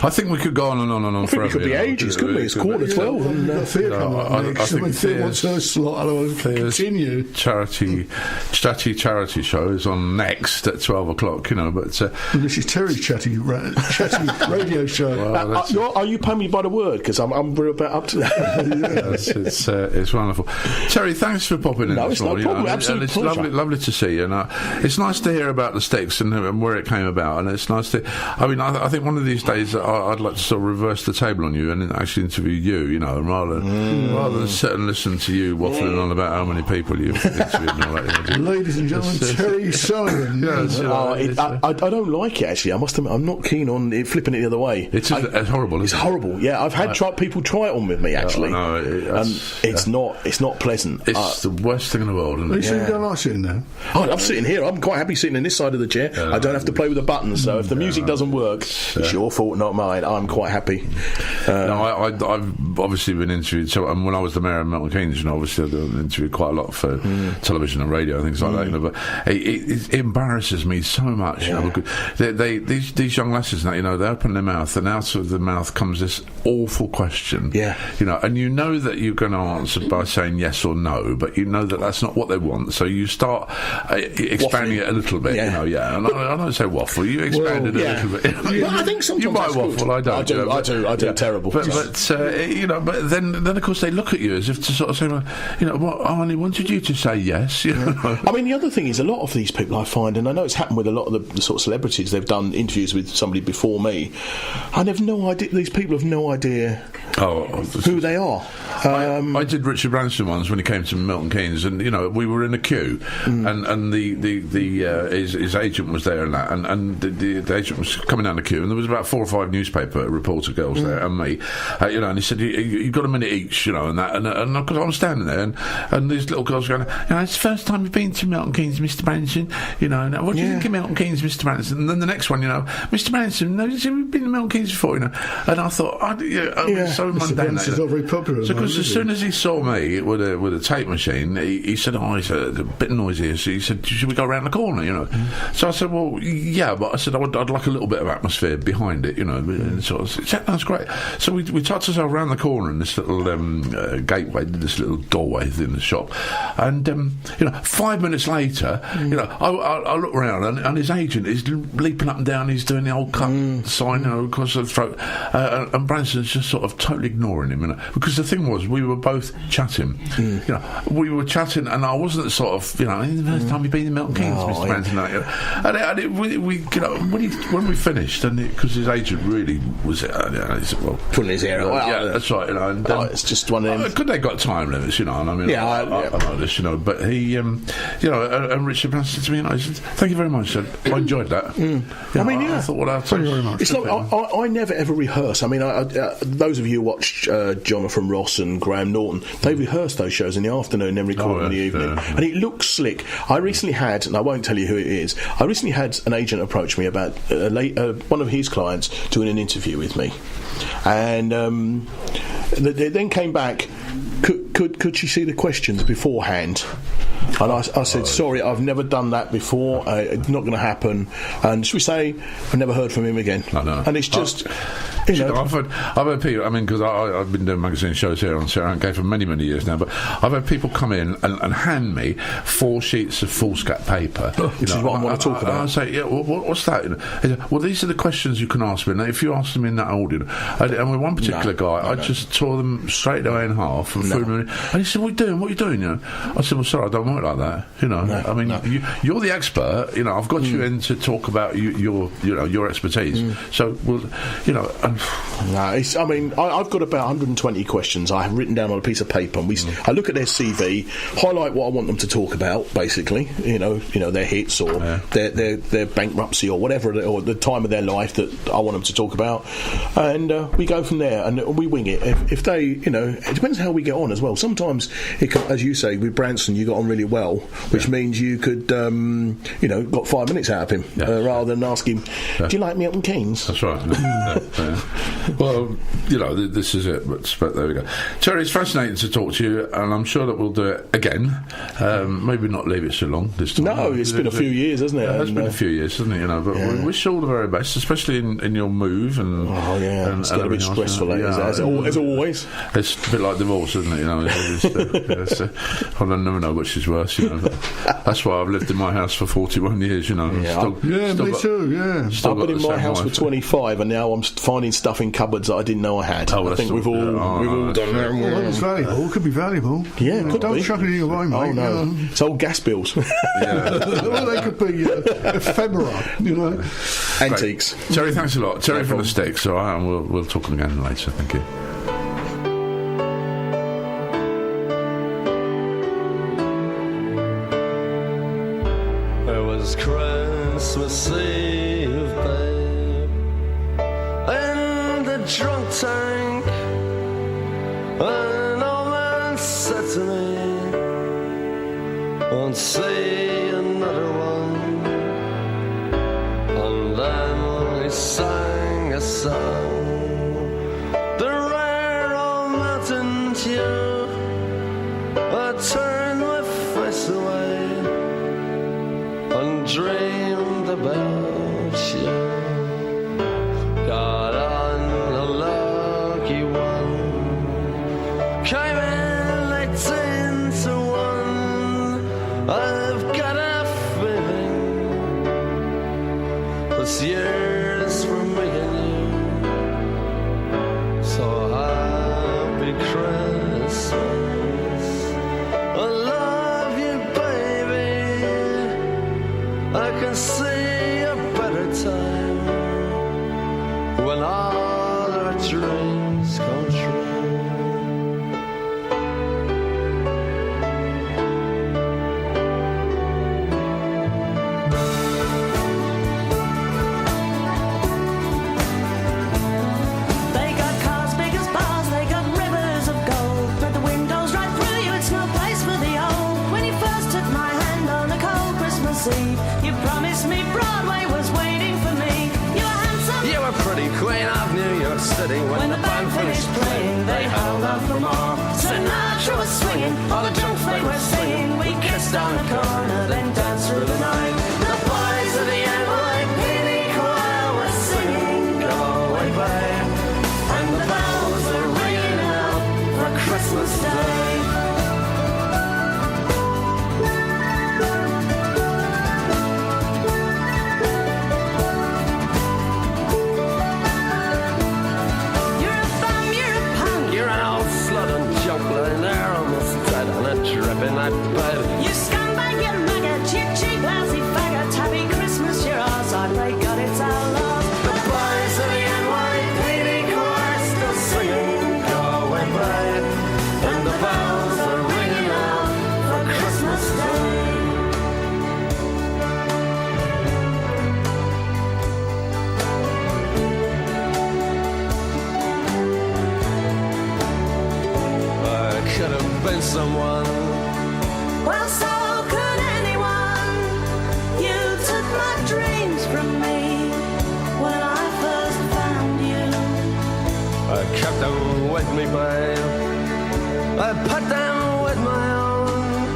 I think we could go on and on and on forever. I think we could be ages, couldn't we? It's 11:45. And Thea come up next. I think Thea wants her slot, otherwise continue. Charity show is on next at 12 o'clock, but... this is Terry's chatty radio show. Are you paying me by the word? Because I'm about up to that. It's wonderful. Terry, thanks for popping in this morning. No problem, And it's lovely to see you. And it's nice to hear about the Sticks and where it came about. And it's nice to... I think one of these days I'd like to sort of reverse the table on you and actually interview you, rather than sit and listen to you waffling on about how many people you've interviewed and all that. Ladies and gentlemen, Terry Sullivan. I don't like it, actually. I must admit, I'm not keen on it, flipping it the other way. It's horrible. It's horrible. Yeah, I've had people try it on with me, actually. It's not pleasant. It's the worst thing in the world. Are you sitting down? I'm sitting there. I'm sitting here. I'm quite happy sitting in this side of the chair. I don't have to play with the buttons. So if the music doesn't work, it's your fault, not mine. I'm quite happy. I've obviously been interviewed. So when I was the mayor of Milton Keynes, obviously I've interviewed quite a lot for television and radio and things like that. But it embarrasses me so much. Because these young lasses, they open their mouth, and out of the mouth comes this awful question. Yeah. And you know that you're going to answer by saying yes or no, but you know that that's not what they want. So you start expanding it a little bit. And I don't say waffle. You expand it a little bit. I think sometimes you might waffle. Good. I don't. I do terrible. But then of course they look at you as if to sort of say, I only wanted you to say yes. I mean, the other thing is a lot of these people I find, and I know it's happened with a lot of the sort of celebrities. They've done interviews with somebody before me, and they've no idea. These people have no idea who they are. I did Richard Branson once when he came to Milton Keynes, and we were in a queue, and his agent was there and that, and the agent was coming down the queue, and there was about 4 or 5 newspaper reporter girls there and me, and he said, "You've got a minute each," and that, and I'm standing there, and these little girls going, "It's the first time you've been to Milton Keynes, Mr. Branson. What do you think of Milton Keynes, Mr. Branson?" And then the next one, "Mr. Branson, you've been to Milton Keynes before, And I thought, was so mundane. It's not very popular. So because as soon as he saw me with a tape machine, he said, it's a bit noisy. So he said, "Should we go around the corner?" So I said, "Well, yeah," but I said I'd like a little bit of atmosphere behind it, And so I said, "That's great." So we tucked ourselves around the corner in this little gateway, this little doorway in the shop, and 5 minutes later, I look around and his agent is leaping up and down. He's doing the old cut sign across the throat, and Branson's just sort of totally ignoring him, because the thing was, we were both chatting. We were chatting, and I wasn't sort of, the first time you've been in Milton Keynes, Mr. Branson, when we finished, and because his agent really was, he said, "Well, pulling his hair out." Yeah, that's right. And it's just one of them. Could they got time limits, And I mean, I know this, but he, and Richard Branson said to me, he said, "Thank you very much. I enjoyed that." I thought, well, thank you very much. It's like I never ever rehearse. I mean, those of you who watch Jonathan Ross and Graham Norton, they rehearse those shows in the afternoon and then record in the evening, and it looks slick. I recently had, and I won't tell you who it is, an agent approach me about one of his clients doing an interview with me, and they then came back. Could she see the questions beforehand? And I said, "Sorry, I've never done that before. It's not going to happen." And should we say, I've never heard from him again. No. And it's just, I've had people. I mean, because I've been doing magazine shows here on Sarah and Gay for many many years now. But I've had people come in and hand me 4 sheets of foolscap paper, which is what I want to talk about. I say, "Yeah, what's that?" He said, "Well, these are the questions you can ask me. Now, if you ask them in that order," and with one particular guy, I just tore them straight away in half and threw them in. And he said, "What are you doing? I said, "Well, sorry, I don't work like that. I mean, you're the expert. I've got you in to talk about your expertise. So, I've got about 120 questions I have written down on a piece of paper, and I look at their CV, highlight what I want them to talk about, basically. Their hits or their bankruptcy or whatever, or the time of their life that I want them to talk about, and we go from there and we wing it. If they, it depends how we get on as well. Sometimes, as you say, with Branson, you got on really really well, which means you could, got 5 minutes out of him rather than ask him, do you like Milton Keynes? That's right. Well, this is it, but there we go. Terry, it's fascinating to talk to you, and I'm sure that we'll do it again. Maybe not leave it so long this time. No, it's been a few years, hasn't it? It's been a few years, hasn't it? But we wish you all the very best, especially in your move. And it's got a bit stressful, as always. It's a bit like divorce, isn't it? I don't never know which is worse. That's why I've lived in my house for 41 years. Me too. Yeah, I've been in my house for 25, and now I'm finding stuff in cupboards that I didn't know I had. I think we've all done that. Well, it's valuable. It could be valuable. Yeah, don't chuck it away, mate. Oh no, it's old gas bills. Well, they could be ephemera, antiques. Great. Terry, thanks a lot. Terry from the Sticks. All right, and we'll talk again later. Thank you. It was Christmas Eve, babe, in the drunk tank. An old man said to me, won't see another one. And then he sang a song, the rare old mountain tune. I turned my face away and dreamed about you. Got on a lucky one, came in late 10 to 1. I've got a feeling this year's for me and you. So happy Christmas, I love you, baby. I can see a better time when all our dreams come true. You promised me Broadway was waiting for me. You were handsome. You were pretty queen of New York City. When the band finished playing, they held out for more. Sinatra was swinging, all the drunks they were singing. We kissed on the corner, then danced through the night. The boys of the NYPD choir were singing, Go Away Babe, and the bells are ringing out for Christmas Day. You scumbag, you maggot, cheap, lousy faggot. Happy Christmas, you're ours. I pray God it's our love. The boys of the NYPD choir still singing, Go Away Babe, and the bells are ringing out for Christmas Day. I could have been someone. Well, so could anyone. You took my dreams from me when I first found you. I kept them with me, babe. I put them with my own.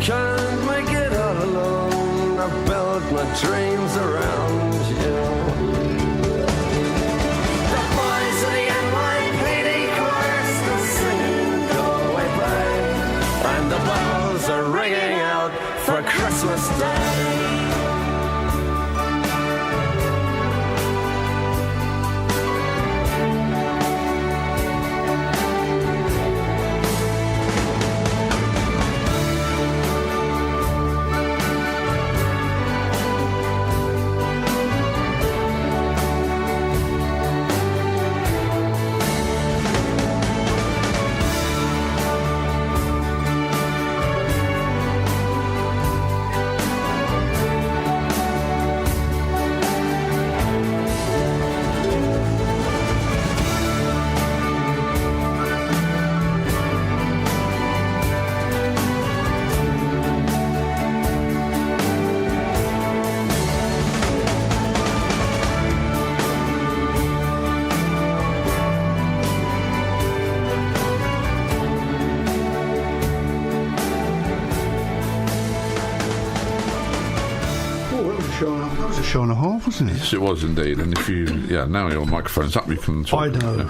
Can't make it all alone. I built my dreams around you. The boys of the NYPD choir still singing, Go Away Babe, And the bells are ringing out for Christmas Day. show and a half, wasn't it? Yes, it was indeed. And if you, now your microphone's up, you can talk. I know.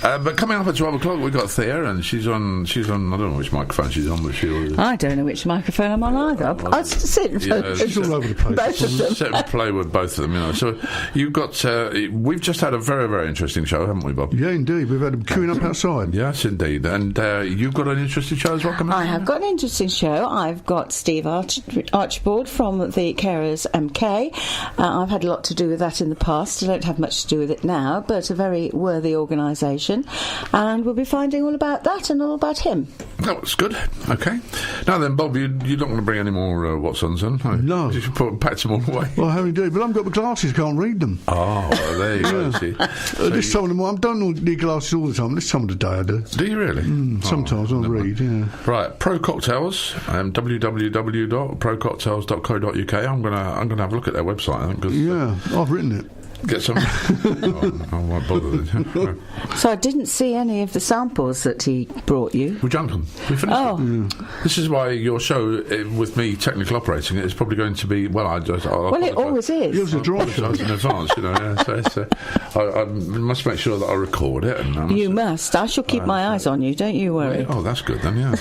But coming up at 12 o'clock, we've got Thea, and she's on. I don't know which microphone she's on, but I don't know which microphone I'm on either. I sit she's all over the place. both of them. Sit and play with both of them, you know. So you've got. We've just had a very, very interesting show, haven't we, Bob? Yeah, indeed. We've had them queuing up outside. Yes, indeed. And you've got an interesting show as well coming up? I have got an interesting show. I've got Steve Archibald from the Carers MK. I've had a lot to do with that in the past. I don't have much to do with it now, but a very worthy organisation. And we'll be finding all about that and all about him. That's good. Okay. Now then, Bob, you're not going to bring any more Watsons in? No. You should pack them all away. Well, how indeed. But I've got my glasses, can't read them. Oh, well, there you go. See. This time of the morning, I don't need glasses all the time. This time of the day I do. Do you really? Sometimes I'll read, yeah. Right, ProCocktails, www.prococktails.co.uk. I'm gonna have a look at their website, I think. I've written it. Get some. I won't bother. So I didn't see any of the samples that he brought you. We junked them. We finished them. This is why your show, with me technical operating it, is probably going to be, well, it always is. It was a dry show. in advance, you know. Yeah, so I must make sure that I record it. And you must. I shall keep my eyes on you, don't you worry. Oh, that's good then, yeah.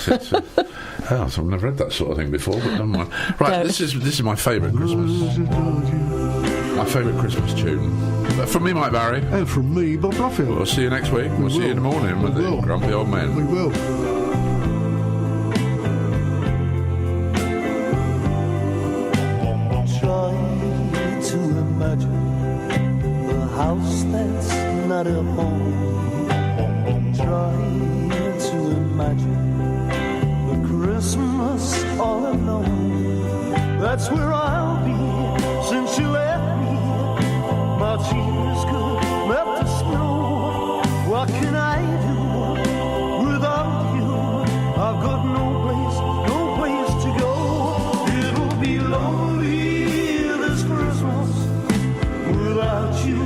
I've never read that sort of thing before, but never mind. Right, this is my favourite Christmas. My favourite Christmas tune. From me, Mike Barry. And from me, Bob Bluffield. We'll see you next week. We'll see you in the morning with the grumpy old man. We will. Try to imagine a house that's not a home. Try to imagine a Christmas all alone. That's where I'll be since you left. My tears could melt the snow. What can I do without you? I've got no place to go. It'll be lonely this Christmas without you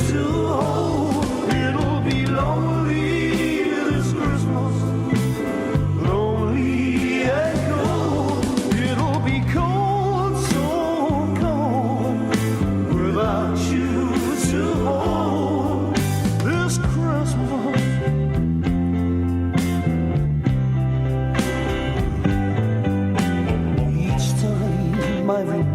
to hold. It'll be lonely this Christmas, lonely and cold. It'll be cold, so cold without you to hold this Christmas. Each time I remember